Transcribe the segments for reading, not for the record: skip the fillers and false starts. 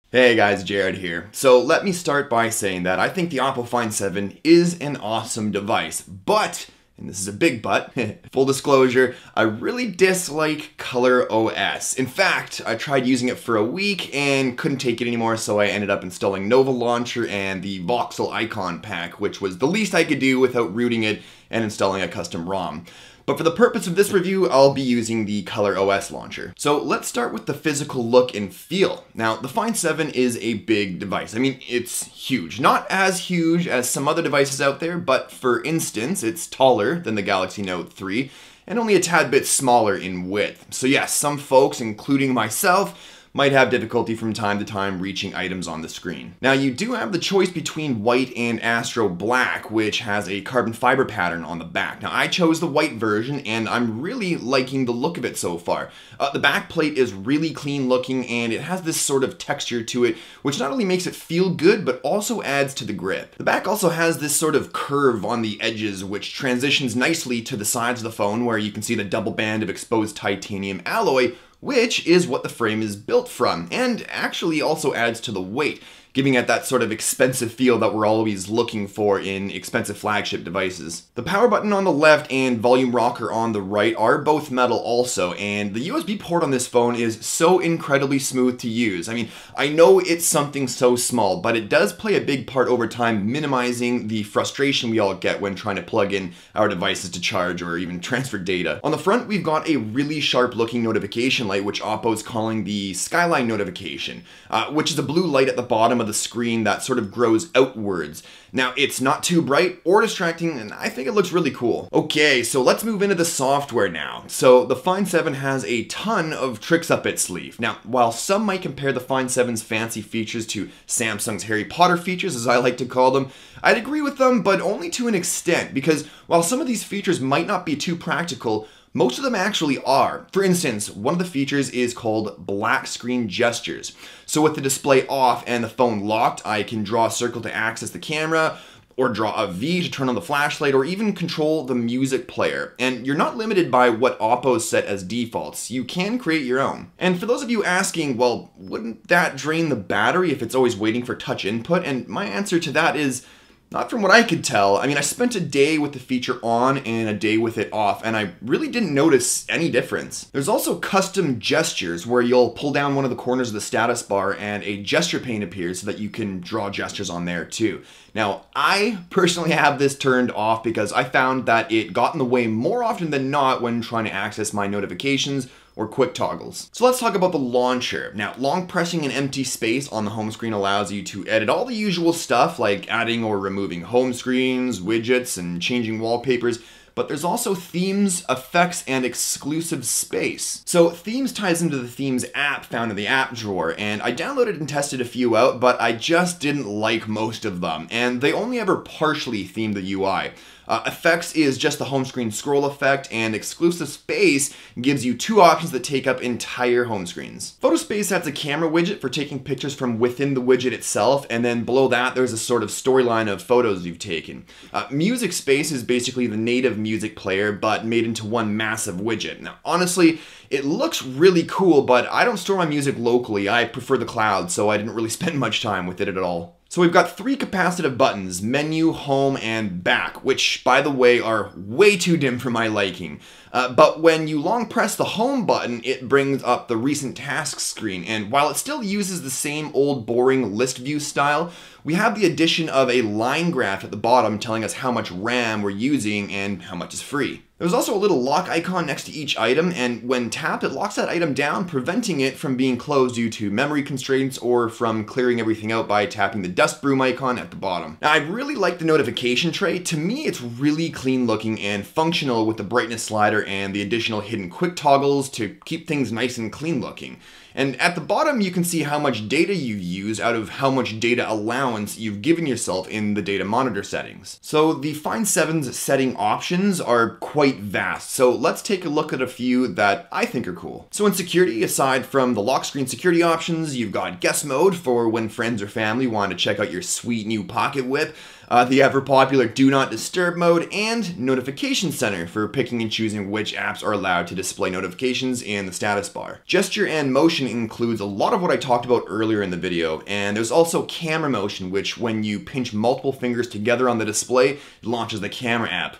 Hey guys, Jared here. So let me start by saying that I think the Oppo Find 7 is an awesome device, but, and this is a big but, full disclosure, I really dislike ColorOS. In fact, I tried using it for a week and couldn't take it anymore, so I ended up installing Nova Launcher and the Voxel Icon Pack, which was the least I could do without rooting it and installing a custom ROM. But for the purpose of this review, I'll be using the ColorOS launcher. So let's start with the physical look and feel. Now, the Find 7 is a big device. I mean, it's huge. Not as huge as some other devices out there, but for instance, it's taller than the Galaxy Note 3 and only a tad bit smaller in width. So yes, some folks, including myself, might have difficulty from time to time reaching items on the screen. Now, you do have the choice between white and Astro Black, which has a carbon fiber pattern on the back. Now, I chose the white version, and I'm really liking the look of it so far. The back plate is really clean looking, and it has this sort of texture to it, which not only makes it feel good, but also adds to the grip. The back also has this sort of curve on the edges, which transitions nicely to the sides of the phone, where you can see the double band of exposed titanium alloy, which is what the frame is built from, and actually also adds to the weight, giving it that sort of expensive feel that we're always looking for in expensive flagship devices. The power button on the left and volume rocker on the right are both metal also, and the USB port on this phone is so incredibly smooth to use. I mean, I know it's something so small, but it does play a big part over time, minimizing the frustration we all get when trying to plug in our devices to charge or even transfer data. On the front, we've got a really sharp looking notification light, which Oppo's calling the Skyline notification, which is a blue light at the bottom of the screen that sort of grows outwards. Now, it's not too bright or distracting, and I think it looks really cool. Okay, so let's move into the software now. So the Find 7 has a ton of tricks up its sleeve. Now, while some might compare the Find 7's fancy features to Samsung's Harry Potter features, as I like to call them, I'd agree with them, but only to an extent, because while some of these features might not be too practical, most of them actually are. For instance, one of the features is called black screen gestures. So with the display off and the phone locked, I can draw a circle to access the camera, or draw a V to turn on the flashlight, or even control the music player. And you're not limited by what Oppo's set as defaults. You can create your own. And for those of you asking, well, wouldn't that drain the battery if it's always waiting for touch input? And my answer to that is, not from what I could tell. I mean, I spent a day with the feature on and a day with it off, and I really didn't notice any difference. There's also custom gestures where you'll pull down one of the corners of the status bar and a gesture pane appears so that you can draw gestures on there too. Now, I personally have this turned off because I found that it got in the way more often than not when trying to access my notifications or quick toggles. So let's talk about the launcher. Now, long pressing an empty space on the home screen allows you to edit all the usual stuff like adding or removing home screens, widgets, and changing wallpapers, but there's also themes, effects, and exclusive space. So themes ties into the themes app found in the app drawer, and I downloaded and tested a few out, but I just didn't like most of them, and they only ever partially theme the UI. Effects is just the home screen scroll effect, and exclusive space gives you two options that take up entire home screens. Photo space adds a camera widget for taking pictures from within the widget itself, and then below that there's a sort of storyline of photos you've taken. Music space is basically the native music player, but made into one massive widget. Now, honestly, it looks really cool, but I don't store my music locally. I prefer the cloud, so I didn't really spend much time with it at all. So we've got three capacitive buttons, menu, home, and back, which, by the way, are way too dim for my liking. But when you long press the home button, it brings up the recent tasks screen, and while it still uses the same old boring list view style, we have the addition of a line graph at the bottom telling us how much RAM we're using and how much is free. There's also a little lock icon next to each item, and when tapped, it locks that item down, preventing it from being closed due to memory constraints or from clearing everything out by tapping the dust broom icon at the bottom. Now, I really like the notification tray. To me, it's really clean looking and functional with the brightness slider and the additional hidden quick toggles to keep things nice and clean looking. And at the bottom, you can see how much data you've used out of how much data allowance you've given yourself in the data monitor settings. So the Find 7's setting options are quite vast. So let's take a look at a few that I think are cool. So in security, aside from the lock screen security options, you've got guest mode for when friends or family want to check out your sweet new pocket whip. the ever-popular Do Not Disturb mode, and Notification Center for picking and choosing which apps are allowed to display notifications in the status bar. Gesture and motion includes a lot of what I talked about earlier in the video, and there's also camera motion, which when you pinch multiple fingers together on the display, it launches the camera app.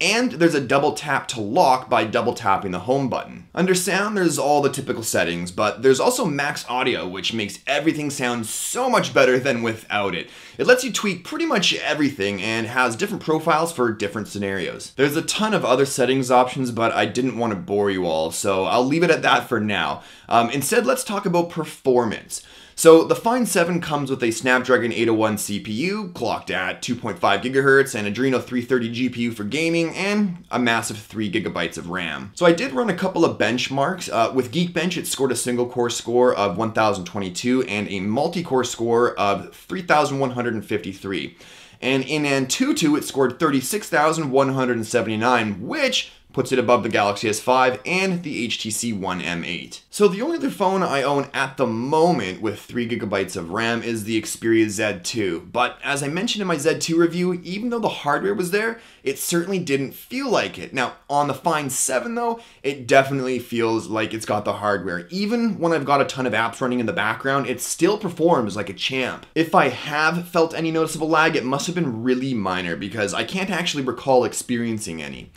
And there's a double tap to lock by double tapping the home button. Under sound, there's all the typical settings, but there's also max audio, which makes everything sound so much better than without it. It lets you tweak pretty much everything and has different profiles for different scenarios. There's a ton of other settings options, but I didn't want to bore you all, so I'll leave it at that for now. Instead, let's talk about performance. So the Find 7 comes with a Snapdragon 801 CPU, clocked at 2.5 GHz, an Adreno 330 GPU for gaming, and a massive 3 GB of RAM. So I did run a couple of benchmarks. With Geekbench, it scored a single-core score of 1022 and a multi-core score of 3153. And in Antutu, it scored 36,179, which puts it above the Galaxy S5 and the HTC One M8. So the only other phone I own at the moment with 3 GB of RAM is the Xperia Z2. But as I mentioned in my Z2 review, even though the hardware was there, it certainly didn't feel like it. Now, on the Find 7 though, it definitely feels like it's got the hardware. Even when I've got a ton of apps running in the background, it still performs like a champ. If I have felt any noticeable lag, it must have been really minor because I can't actually recall experiencing any.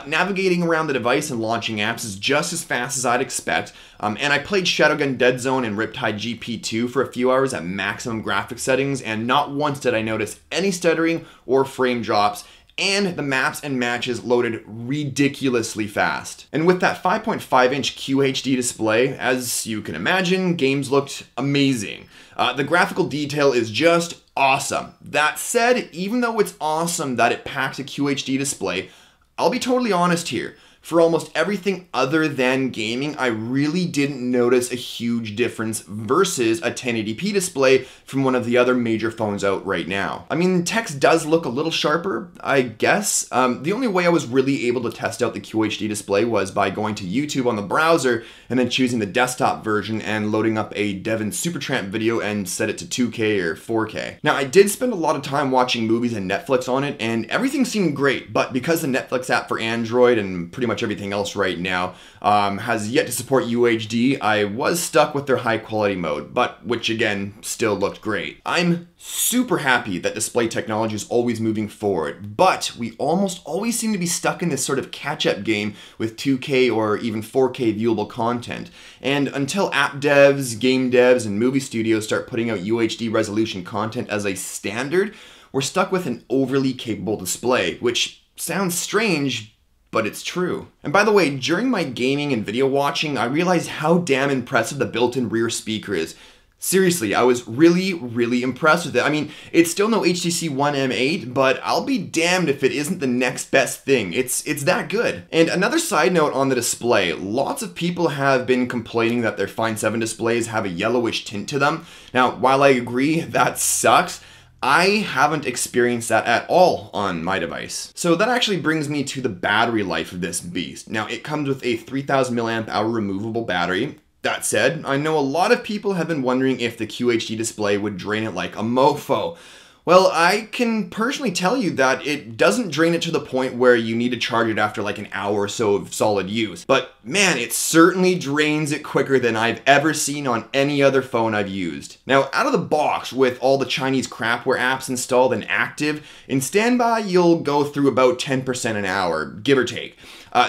Navigating around the device and launching apps is just as fast as I'd expect, and I played Shadowgun Dead Zone and Riptide GP2 for a few hours at maximum graphics settings, and not once did I notice any stuttering or frame drops, and the maps and matches loaded ridiculously fast. And with that 5.5-inch QHD display, as you can imagine, games looked amazing. The graphical detail is just awesome. That said, even though it's awesome that it packs a QHD display, I'll be totally honest here. For almost everything other than gaming, I really didn't notice a huge difference versus a 1080p display from one of the other major phones out right now. I mean, text does look a little sharper, I guess. The only way I was really able to test out the QHD display was by going to YouTube on the browser and then choosing the desktop version and loading up a Devon Supertramp video and set it to 2K or 4K. Now, I did spend a lot of time watching movies and Netflix on it, and everything seemed great, but because the Netflix app for Android and pretty much everything else right now has yet to support UHD, I was stuck with their high quality mode, but which again still looked great. I'm super happy that display technology is always moving forward, but we almost always seem to be stuck in this sort of catch-up game with 2K or even 4K viewable content. And until app devs, game devs, and movie studios start putting out UHD resolution content as a standard, we're stuck with an overly capable display, which sounds strange, but it's true. And by the way, during my gaming and video watching, I realized how damn impressive the built-in rear speaker is. Seriously, I was really impressed with it. I mean, it's still no HTC One M8, but I'll be damned if it isn't the next best thing. It's that good. And another side note on the display, lots of people have been complaining that their Find 7 displays have a yellowish tint to them. Now, while I agree that sucks, I haven't experienced that at all on my device. So that actually brings me to the battery life of this beast. Now, it comes with a 3000 mAh removable battery. That said, I know a lot of people have been wondering if the QHD display would drain it like a mofo. Well, I can personally tell you that it doesn't drain it to the point where you need to charge it after like an hour or so of solid use. But man, it certainly drains it quicker than I've ever seen on any other phone I've used. Now, out of the box, with all the Chinese crapware apps installed and active, in standby you'll go through about 10% an hour, give or take.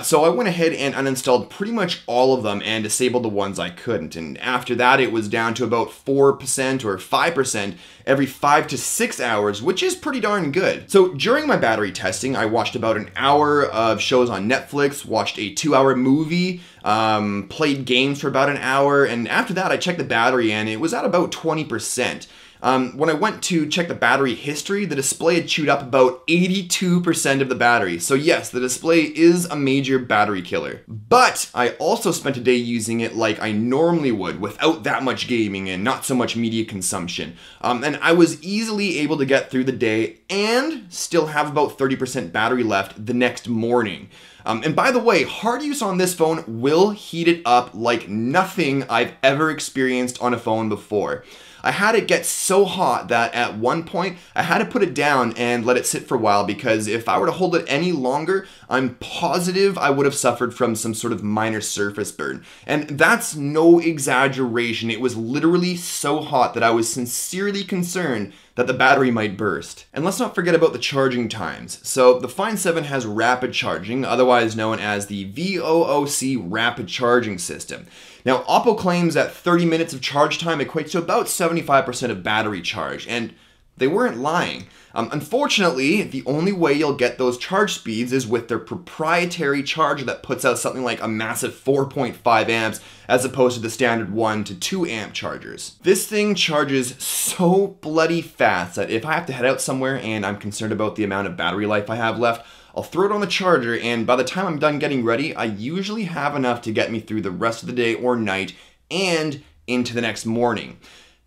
So I went ahead and uninstalled pretty much all of them and disabled the ones I couldn't. And after that, it was down to about 4% or 5% every 5 to 6 hours, which is pretty darn good. So during my battery testing, I watched about an hour of shows on Netflix, watched a 2-hour movie, played games for about an hour, and after that, I checked the battery and it was at about 20%. When I went to check the battery history, the display had chewed up about 82% of the battery. So yes, the display is a major battery killer. But I also spent a day using it like I normally would, without that much gaming and not so much media consumption. And I was easily able to get through the day and still have about 30% battery left the next morning. And by the way, hard use on this phone will heat it up like nothing I've ever experienced on a phone before. I had it get so hot that at one point I had to put it down and let it sit for a while, because if I were to hold it any longer, I'm positive I would have suffered from some sort of minor surface burn. And that's no exaggeration. It was literally so hot that I was sincerely concerned that the battery might burst. And let's not forget about the charging times. So the Find 7 has rapid charging, otherwise known as the VOOC rapid charging system. Now, Oppo claims that 30 minutes of charge time equates to about 75% of battery charge, and they weren't lying. Unfortunately, the only way you'll get those charge speeds is with their proprietary charger that puts out something like a massive 4.5 amps as opposed to the standard 1 to 2 amp chargers. This thing charges so bloody fast that if I have to head out somewhere and I'm concerned about the amount of battery life I have left, I'll throw it on the charger, and by the time I'm done getting ready, I usually have enough to get me through the rest of the day or night and into the next morning.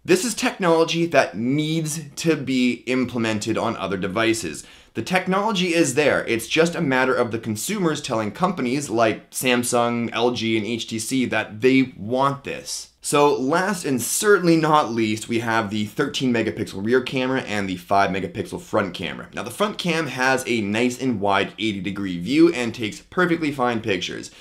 This is technology that needs to be implemented on other devices. The technology is there. It's just a matter of the consumers telling companies like Samsung, LG, and HTC that they want this. So last and certainly not least, we have the 13 megapixel rear camera and the 5 megapixel front camera. Now the front cam has a nice and wide 80-degree view and takes perfectly fine pictures.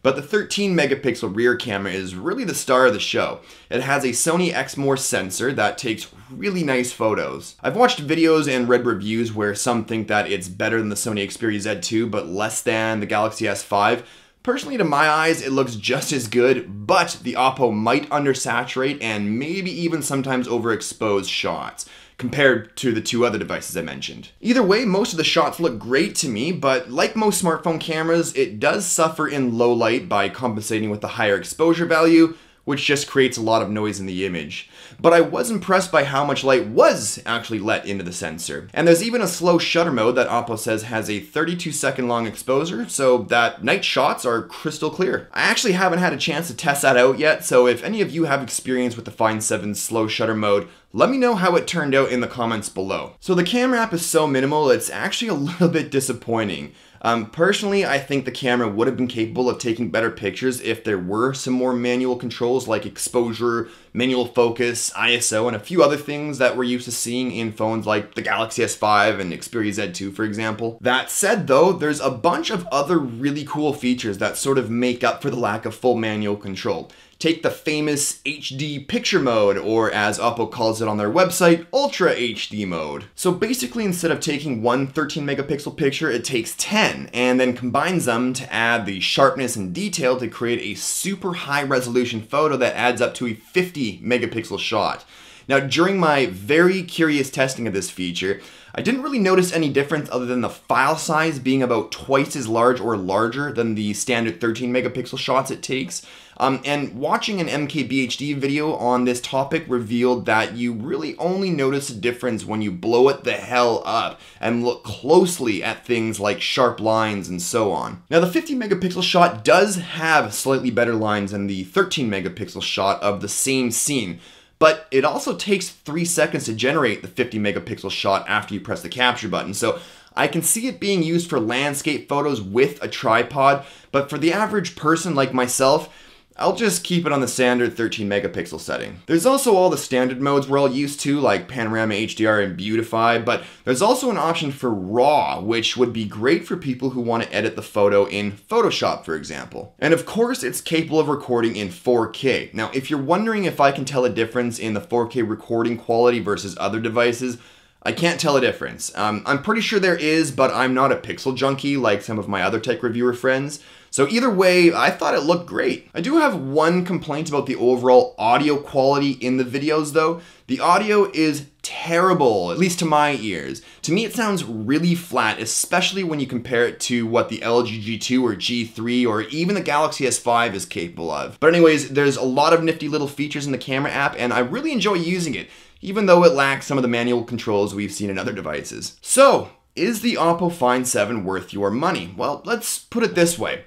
But the 13 megapixel rear camera is really the star of the show. It has a Sony Exmor sensor that takes really nice photos. I've watched videos and read reviews where some think that it's better than the Sony Xperia Z2 but less than the Galaxy S5. Personally, to my eyes, it looks just as good, but the Oppo might undersaturate and maybe even sometimes overexpose shots compared to the two other devices I mentioned. Either way, most of the shots look great to me, but like most smartphone cameras, it does suffer in low light by compensating with the higher exposure value, which just creates a lot of noise in the image. But I was impressed by how much light was actually let into the sensor. And there's even a slow shutter mode that Oppo says has a 32-second long exposure, so that night shots are crystal clear. I actually haven't had a chance to test that out yet, so if any of you have experience with the Find 7's slow shutter mode, let me know how it turned out in the comments below. So the camera app is so minimal, it's actually a little bit disappointing. Personally, I think the camera would have been capable of taking better pictures if there were some more manual controls like exposure, manual focus, ISO, and a few other things that we're used to seeing in phones like the Galaxy S5 and Xperia Z2, for example. That said though, there's a bunch of other really cool features that sort of make up for the lack of full manual control. Take the famous HD picture mode, or as Oppo calls it on their website, Ultra HD mode. So basically, instead of taking one 13 megapixel picture, it takes 10 and then combines them to add the sharpness and detail to create a super high resolution photo that adds up to a 50 megapixel shot. Now, during my very curious testing of this feature, I didn't really notice any difference other than the file size being about twice as large or larger than the standard 13 megapixel shots it takes. And watching an MKBHD video on this topic revealed that you really only notice a difference when you blow it the hell up and look closely at things like sharp lines and so on. Now, the 50 megapixel shot does have slightly better lines than the 13 megapixel shot of the same scene, but it also takes 3 seconds to generate the 50 megapixel shot after you press the capture button. So I can see it being used for landscape photos with a tripod, but for the average person like myself, I'll just keep it on the standard 13 megapixel setting. There's also all the standard modes we're all used to, like Panorama, HDR, and Beautify, but there's also an option for RAW, which would be great for people who want to edit the photo in Photoshop, for example. And of course, it's capable of recording in 4K. Now, if you're wondering if I can tell a difference in the 4K recording quality versus other devices, I can't tell a difference. I'm pretty sure there is, but I'm not a pixel junkie like some of my other tech reviewer friends. So either way, I thought it looked great. I do have one complaint about the overall audio quality in the videos though. The audio is terrible, at least to my ears. To me, it sounds really flat, especially when you compare it to what the LG G2 or G3 or even the Galaxy S5 is capable of. But anyways, there's a lot of nifty little features in the camera app, and I really enjoy using it, even though it lacks some of the manual controls we've seen in other devices. So, is the Oppo Find 7 worth your money? Well, let's put it this way.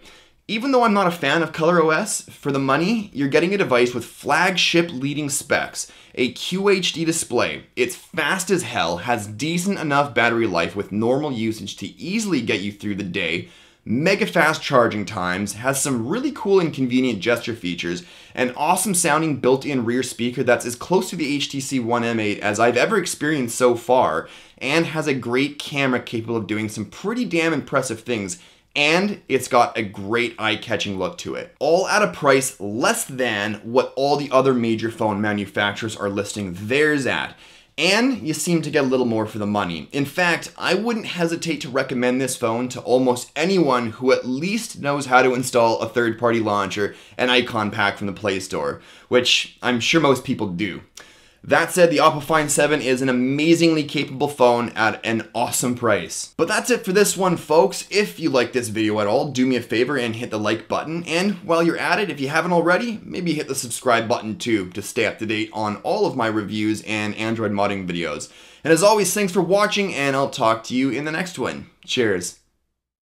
Even though I'm not a fan of ColorOS, for the money, you're getting a device with flagship leading specs, a QHD display, it's fast as hell, has decent enough battery life with normal usage to easily get you through the day, mega fast charging times, has some really cool and convenient gesture features, an awesome sounding built-in rear speaker that's as close to the HTC One M8 as I've ever experienced so far, and has a great camera capable of doing some pretty damn impressive things, and it's got a great eye-catching look to it. All at a price less than what all the other major phone manufacturers are listing theirs at. And you seem to get a little more for the money. In fact, I wouldn't hesitate to recommend this phone to almost anyone who at least knows how to install a third-party launcher and icon pack from the Play Store, which I'm sure most people do. That said, the Oppo Find 7 is an amazingly capable phone at an awesome price. But that's it for this one, folks. If you like this video at all, do me a favor and hit the like button. And while you're at it, if you haven't already, maybe hit the subscribe button too to stay up to date on all of my reviews and Android modding videos. And as always, thanks for watching, and I'll talk to you in the next one. Cheers.